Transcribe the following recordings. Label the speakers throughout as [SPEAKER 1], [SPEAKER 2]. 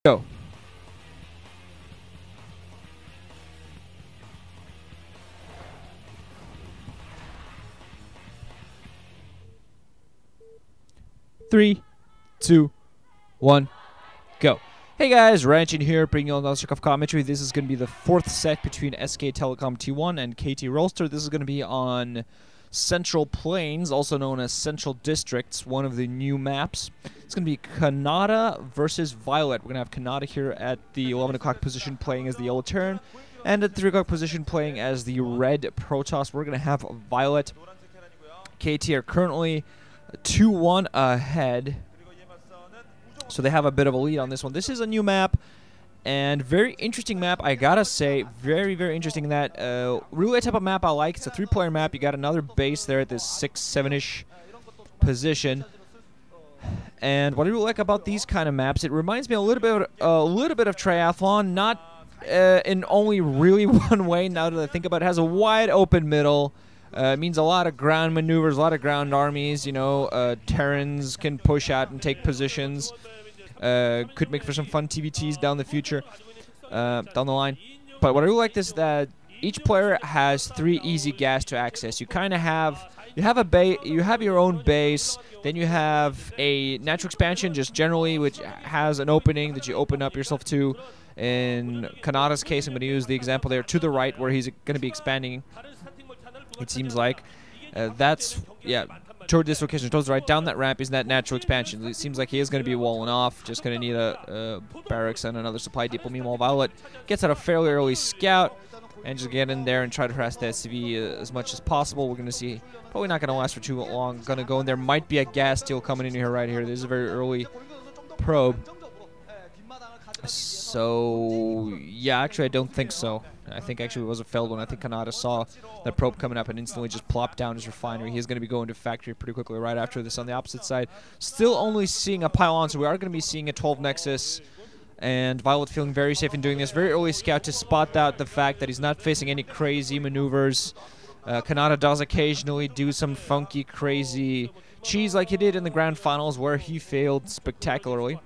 [SPEAKER 1] Go. Three, two, one, go. Hey guys, Ranchin here, bringing you on the StarCraft commentary. This is going to be the fourth set between SK Telecom T1 and KT Rolster. This is going to be on Central Plains, also known as Central Districts, one of the new maps. It's going to be Canata versus Violet. We're going to have Canata here at the 11 o'clock position playing as the yellow terran, and at the 3 o'clock position playing as the red protoss. We're going to have Violet. KT are currently 2-1 ahead, so they have a bit of a lead on this one. This is a new map, and very interesting map, I gotta say. Very, very interesting. That really a type of map I like. It's a 3-player map. You got another base there at this 6-7-ish position. And what I really like about these kind of maps, it reminds me a little bit of Triathlon, not in only really one way. Now that I think about it, it has a wide open middle. It means a lot of ground maneuvers, a lot of ground armies. You know, Terrans can push out and take positions. Could make for some fun TVTs down the future, down the line. But what I really like is that each player has 3 easy gas to access. You kind of have your own base, then you have a natural expansion just generally, which has an opening that you open up yourself to. In Kanata's case, I'm going to use the example there to the right where he's going to be expanding. It seems like toward this location, towards the right, down that ramp is that natural expansion. It seems like he is going to be walling off, just going to need a barracks and another supply depot. Meanwhile, Violet gets out a fairly early scout and just get in there and try to harass the SCV as much as possible. We're going to see, probably not going to last for too long. Going to go in there. Might be a gas steal coming in here right here. This is a very early probe. So, yeah, actually, I don't think so. I think actually it was a failed one. I think Canata saw that probe coming up and instantly just plopped down his refinery. He's going to be going to factory pretty quickly right after this. On the opposite side, still only seeing a pylon, so we are going to be seeing a 12 Nexus. And Violet feeling very safe in doing this. Very early scout to spot out the fact that he's not facing any crazy maneuvers. Canata does occasionally do some funky, crazy cheese like he did in the grand finals where he failed spectacularly.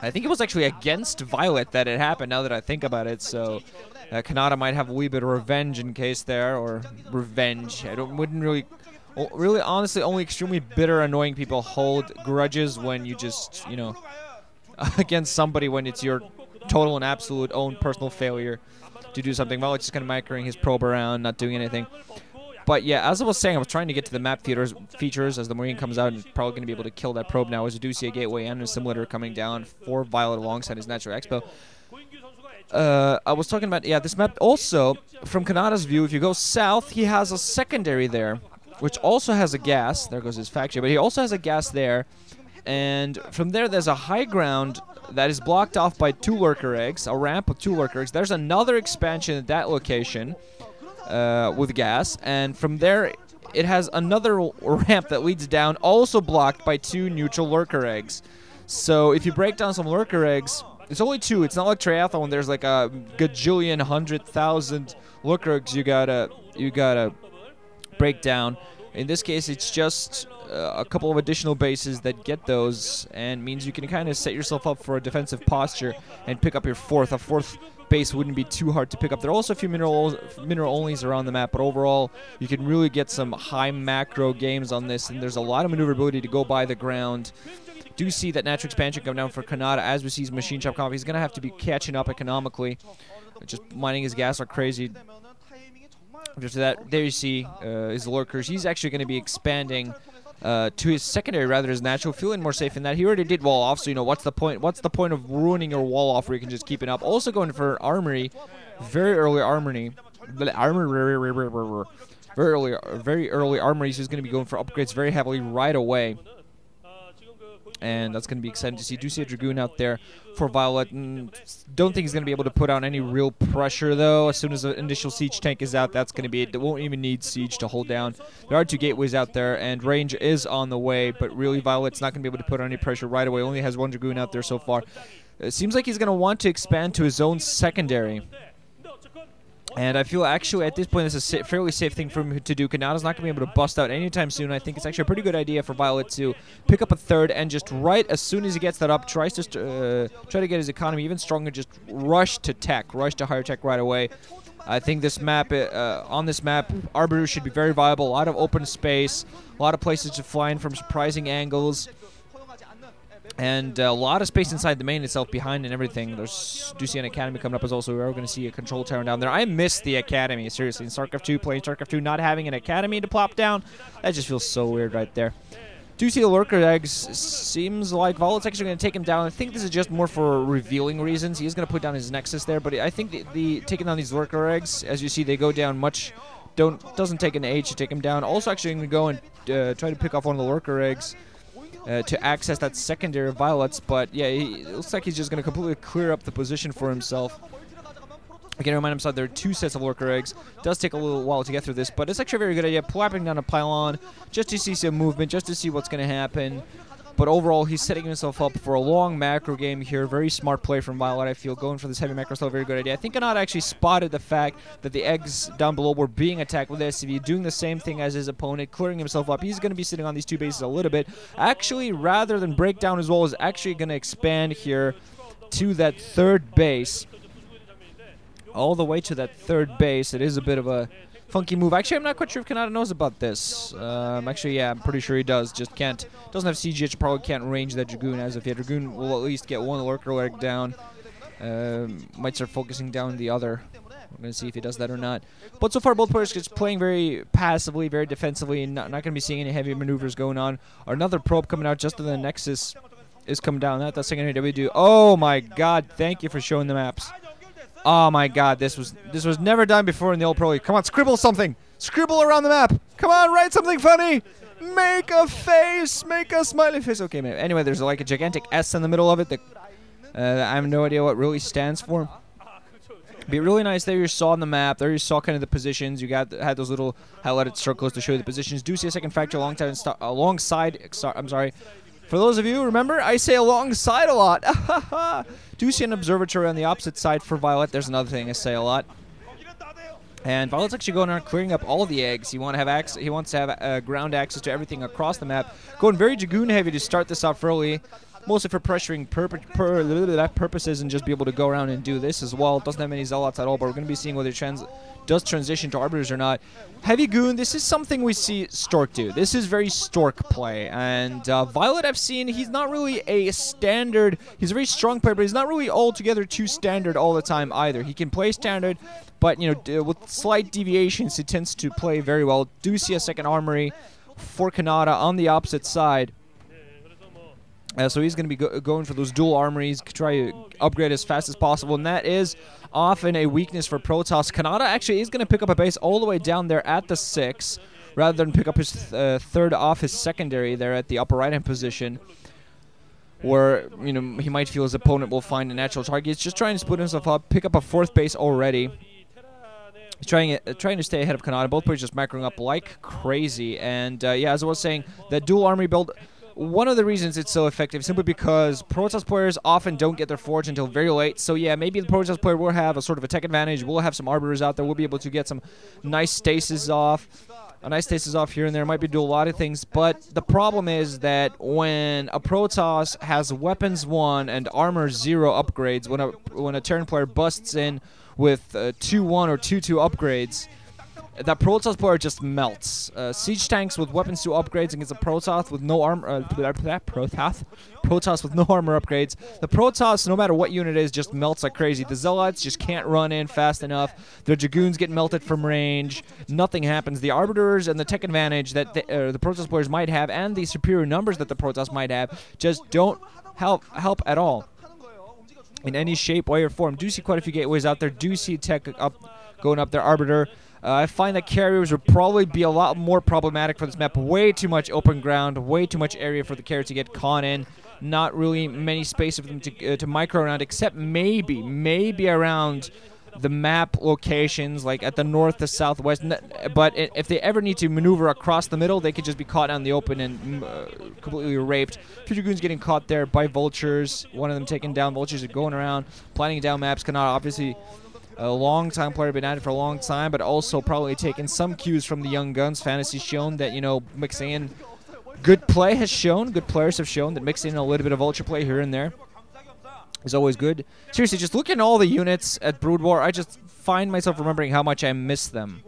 [SPEAKER 1] I think it was actually against Violet that it happened, now that I think about it, so Canata might have a wee bit of revenge in case there, or revenge. Wouldn't really, honestly, only extremely bitter, annoying people hold grudges when you just, you know, against somebody when it's your total and absolute own personal failure to do something. Violet's just kind of microing his probe around, not doing anything. But yeah, as I was saying, I was trying to get to the map features as the Marine comes out and probably going to be able to kill that probe now, as we do see a gateway and a simulator coming down for Violet alongside his natural expo. I was talking about, yeah, this map also, from Kanata's view, if you go south, he has a secondary there, which also has a gas. There goes his factory, but he also has a gas there. And from there, there's a high ground that is blocked off by 2 lurker eggs, a ramp with 2 lurker eggs. There's another expansion at that location. With gas, and from there it has another ramp that leads down, also blocked by 2 neutral lurker eggs. So if you break down some lurker eggs, it's only 2. It's not like Triathlon when there's like a gajillion, 100,000 lurker eggs you gotta break down. In this case, it's just a couple of additional bases that get those, and means you can kind of set yourself up for a defensive posture and pick up your fourth. A fourth base wouldn't be too hard to pick up. There are also a few mineral onlys around the map, but overall you can really get some high macro games on this, and there's a lot of maneuverability to go by the ground. Do see that natural expansion come down for Canata as we see his machine shop comp. He's going to have to be catching up economically, just mining his gas are crazy. After that, there you see his lurkers. He's actually going to be expanding to his secondary rather than his natural, feeling more safe in that. He already did wall off, so you know what's the point? What's the point of ruining your wall off where you can just keep it up? Also going for armory, very early armory, very early armory. So he's going to be going for upgrades very heavily right away. And that's going to be exciting to see. Do see a Dragoon out there for Violet. Don't think he's going to be able to put out any real pressure, though. As soon as the initial siege tank is out, that's going to be it. They won't even need siege to hold down. There are 2 gateways out there, and range is on the way. But really, Violet's not going to be able to put on any pressure right away. Only has 1 Dragoon out there so far. It seems like he's going to want to expand to his own secondary. And I feel actually at this point it's a fairly safe thing for him to do. Canata's not going to be able to bust out anytime soon. I think it's actually a pretty good idea for Violet to pick up a third and just right as soon as he gets that up, tries to try to get his economy even stronger, just rush to tech, rush to higher tech right away. I think this map, on this map, Arbiter should be very viable. A lot of open space, a lot of places to fly in from surprising angles. And a lot of space inside the main itself behind and everything. There's do see an academy coming up as well, so we're going to see a control tower down there. I miss the academy, seriously. In StarCraft 2, playing StarCraft 2, not having an academy to plop down, that just feels so weird right there. Do see the lurker eggs. Seems like Violet's actually going to take him down. I think this is just more for revealing reasons. He is going to put down his nexus there, but I think the taking down these lurker eggs, as you see, they go down much. Doesn't take an age to take him down. Also, actually going to go and try to pick off one of the lurker eggs. To access that secondary of Violet's, but yeah, it looks like he's just going to completely clear up the position for himself. Again, remind himself there are 2 sets of lurker eggs. Does take a little while to get through this, but it's actually a very good idea. Plopping down a pylon just to see some movement, just to see what's going to happen. But overall, he's setting himself up for a long macro game here. Very smart play from Violet, I feel. Going for this heavy macro is still a very good idea. I think Canata actually spotted the fact that the eggs down below were being attacked with SCV, doing the same thing as his opponent, clearing himself up. He's going to be sitting on these 2 bases a little bit. Actually, rather than break down as well, is actually going to expand here to that 3rd base. All the way to that 3rd base. It is a bit of a funky move. Actually, I'm not quite sure if Canata knows about this. Actually, yeah, I'm pretty sure he does. Just can't. Doesn't have CGH. Probably can't range that Dragoon as of yet. Dragoon will at least get 1 lurker leg down. Might start focusing down the other. We're going to see if he does that or not. But so far, both players just playing very passively, very defensively, and not going to be seeing any heavy maneuvers going on. Another probe coming out just to the Nexus is come down. That's the secondary W do. Oh my God! Thank you for showing the maps. Oh my God, this was never done before in the old Pro League. Come on, scribble something. Scribble around the map. Come on, write something funny. Make a face. Make a smiley face. Okay, man. Anyway, there's like a gigantic S in the middle of it that I have no idea what really stands for. Be really nice there you saw on the map. There you saw kind of the positions. You had those little highlighted circles to show you the positions. Do see a second factor alongside. I'm sorry. For those of you, remember, I say alongside a lot. Do see an observatory on the opposite side for Violet. There's another thing I say a lot. And Violet's actually going around clearing up all the eggs. He wants to have ground access to everything across the map. Going very Dragoon heavy to start this off early. Mostly for pressuring purposes and just be able to go around and do this as well. Doesn't have many Zealots at all, but we're going to be seeing whether does transition to Arbiters or not. Heavy Goon, this is something we see Stork do. This is very Stork play. And Violet, I've seen, he's not really a standard. He's a very strong player, but he's not really altogether too standard all the time either. He can play standard, but you know, with slight deviations, he tends to play very well. Do see a second armory for Canata on the opposite side. So he's going to be going for those dual armories, try to upgrade as fast as possible, and that is often a weakness for Protoss. Canata actually is going to pick up a base all the way down there at the 6, rather than pick up his 3rd off his secondary there at the upper right-hand position, where you know he might feel his opponent will find a natural target. He's just trying to split himself up, pick up a 4th base already. He's trying to stay ahead of Canata. Both players just macroing up like crazy, and yeah, as I was saying, that dual armory build. One of the reasons it's so effective is simply because Protoss players often don't get their forge until very late. So yeah, maybe the Protoss player will have a sort of a tech advantage. We'll have some Arbiters out there. We'll be able to get some nice stasis off. A nice stasis off here and there. Might be do a lot of things. But the problem is that when a Protoss has weapons 1 and armor 0 upgrades, when a Terran player busts in with 2-1 or 2-2 upgrades, that Protoss player just melts. Siege tanks with weapons 2 upgrades against a Protoss with no armor. Protoss with no armor upgrades. The Protoss, no matter what unit it is, just melts like crazy. The Zealots just can't run in fast enough. The Dragoons get melted from range. Nothing happens. The Arbiters and the tech advantage that the Protoss players might have, and the superior numbers that the Protoss might have, just don't help at all in any shape, way, or form. Do see quite a few gateways out there. Do see tech going up there. Arbiter. I find that carriers would probably be a lot more problematic for this map. Way too much open ground, way too much area for the carrier to get caught in. Not really many space for them to micro around, except maybe around the map locations, like at the north, the southwest. But if they ever need to maneuver across the middle, they could just be caught out in the open and completely raped. Two Dragoons getting caught there by vultures. One of them taken down. Vultures are going around, planning down maps. Canata obviously A long-time player, been at it for a long time, but also probably taken some cues from the young guns. Fantasy's shown that, you know, mixing in good play has shown, good players have shown that mixing in a little bit of ultra play here and there is always good. Seriously, just looking at all the units at BroodWar, I just find myself remembering how much I miss them.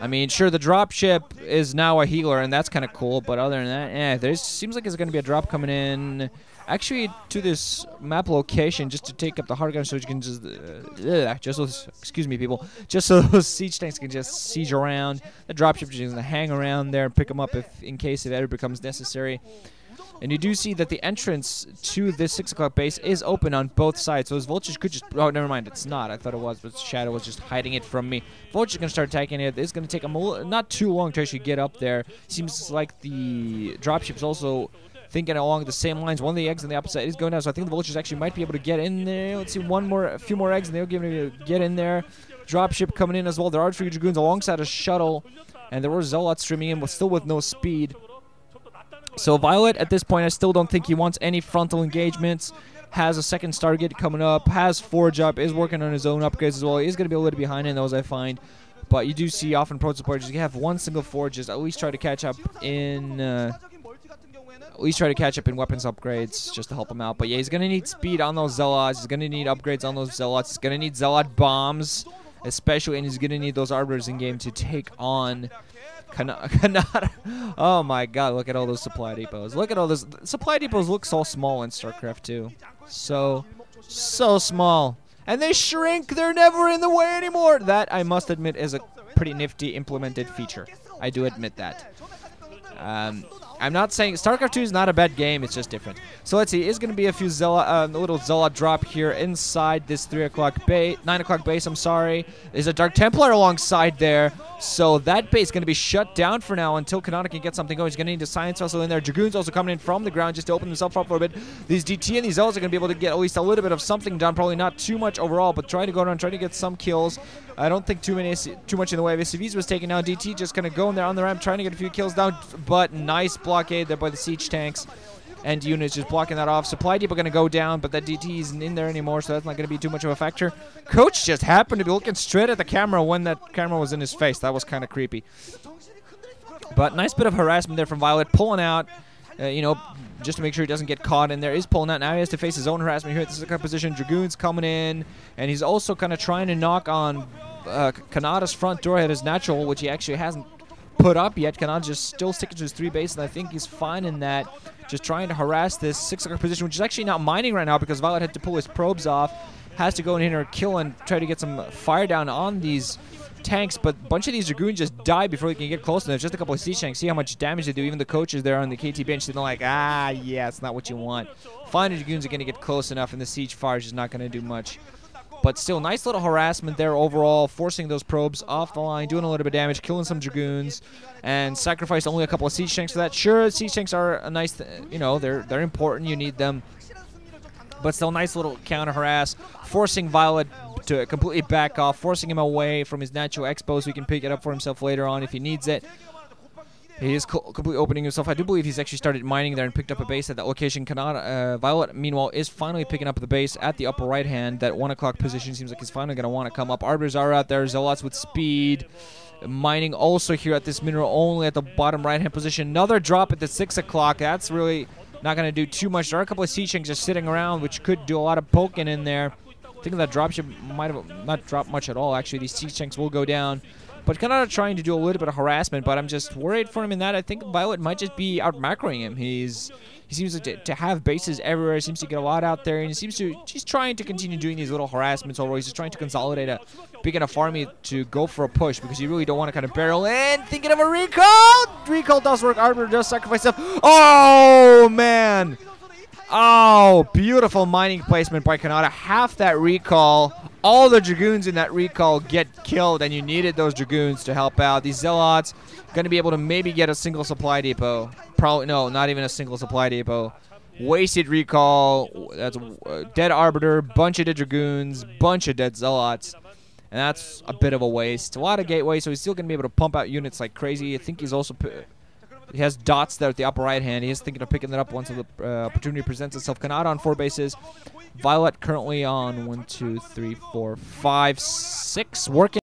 [SPEAKER 1] I mean, sure, the dropship is now a healer, and that's kind of cool, but other than that, there seems like there's going to be a drop coming in, actually, to this map location, just to take up the hard gun so you can excuse me, people, just so those siege tanks can just siege around. The dropship is going to hang around there and pick them up in case it ever becomes necessary. And you do see that the entrance to this 6 o'clock base is open on both sides. So those vultures could just... Oh, never mind. It's not. I thought it was, but Shadow was just hiding it from me. Vulture's going to start attacking it. It's going to take them not too long to actually get up there. Seems like the dropship's also thinking along the same lines. One of the eggs on the opposite side is going down. So I think the vultures actually might be able to get in there. Let's see, a few more eggs, and they'll give it to get in there. Dropship coming in as well. There are 3 Dragoons alongside a shuttle. And there were Zealots streaming in, but still with no speed. So Violet, at this point, I still don't think he wants any frontal engagements. Has a second Stargate coming up. Has Forge up. Is working on his own upgrades as well. He's going to be a little behind in those, I find. But you do see often pro supporters, you have one single Forge. Just at least try to catch up in... weapons upgrades just to help him out. But yeah, he's going to need speed on those Zealots. He's going to need upgrades on those Zealots. He's going to need Zealot bombs, especially. And he's going to need those Arbiters in game to take on... Canata. Oh my god, look at all those supply depots. Look at all those. Supply depots look so small in StarCraft 2. So small. And they shrink. They're never in the way anymore. That, I must admit, is a pretty nifty implemented feature. I do admit that. I'm not saying StarCraft 2 is not a bad game, it's just different. So let's see, it's going to be a few a little Zealot drop here inside this 9 o'clock base, I'm sorry. There's a Dark Templar alongside there, so that base is going to be shut down for now until Canata can get something going. He's going to need a Science Vessel in there. Dragoons also coming in from the ground just to open themselves up for a bit. These DT and these Zealots are going to be able to get at least a little bit of something done, probably not too much overall, but trying to go around, trying to get some kills. I don't think too much in the way of SCVs was taken down. DT just going to go in there on the ramp, trying to get a few kills down, but nice blockade there by the siege tanks. And units just blocking that off. Supply depot going to go down, but that DT isn't in there anymore, so that's not going to be too much of a factor. Coach just happened to be looking straight at the camera when that camera was in his face. That was kind of creepy. But nice bit of harassment there from Violet, pulling out, you know, just to make sure he doesn't get caught in there. Is pulling out. Now he has to face his own harassment here at the second position. Dragoons coming in, and he's also kind of trying to knock on Kanata's front door at his natural, which he actually hasn't put up yet. Canata just still sticking to his 3 base, and I think he's fine in that. Just trying to harass this 6 o'clock position, which is actually not mining right now because Violet had to pull his probes off. Has to go in here and kill and try to get some fire down on these tanks, but a bunch of these Dragoons just die before they can get close to them. Just a couple of siege tanks. See how much damage they do. Even the coaches there on the KT bench, they're like, ah, yeah, it's not what you want. Finally, Dragoons are going to get close enough, and the siege fire is just not going to do much. But still, nice little harassment there overall, forcing those probes off the line, doing a little bit of damage, killing some Dragoons, and sacrificed only a couple of siege tanks for that. Sure, siege tanks are a nice, you know, they're important, you need them. But still, nice little counter harass, forcing Violet to completely back off, forcing him away from his natural expo so he can pick it up for himself later on if he needs it. He is completely opening himself. I do believe he's actually started mining there and picked up a base at that location. Violet, meanwhile, is finally picking up the base at the upper right hand. That 1 o'clock position seems like he's finally going to want to come up. Arbiters are out there. Zealots with speed. Mining also here at this mineral only at the bottom right hand position. Another drop at the 6 o'clock. That's really not going to do too much. There are a couple of siege tanks just sitting around, which could do a lot of poking in there. I think that dropship might have not dropped much at all. Actually, these siege tanks will go down. But Canata trying to do a little bit of harassment, but I'm just worried for him in that. I think Violet might just be out-macroing him. He seems to have bases everywhere. He seems to get a lot out there, and he's trying to continue doing these little harassments, although he's just trying to consolidate a big enough army to go for a push, because you really don't want to kind of barrel in. Thinking of a recall! Recall does work. Arbiter does sacrifice stuff. Oh, man! Oh, beautiful mining placement by Canata. Half that recall. All the Dragoons in that recall get killed, and you needed those Dragoons to help out. These Zealots going to be able to maybe get a single supply depot. Probably, no, not even a single supply depot. Wasted recall. That's a dead Arbiter, bunch of dead Dragoons, bunch of dead Zealots. And that's a bit of a waste. A lot of gateway, so he's still going to be able to pump out units like crazy. I think he's also... He has dots there at the upper right hand. He is thinking of picking that up once the opportunity presents itself. Canata on 4 bases. Violet currently on 1, 2, 3, 4, 5, 6. Working.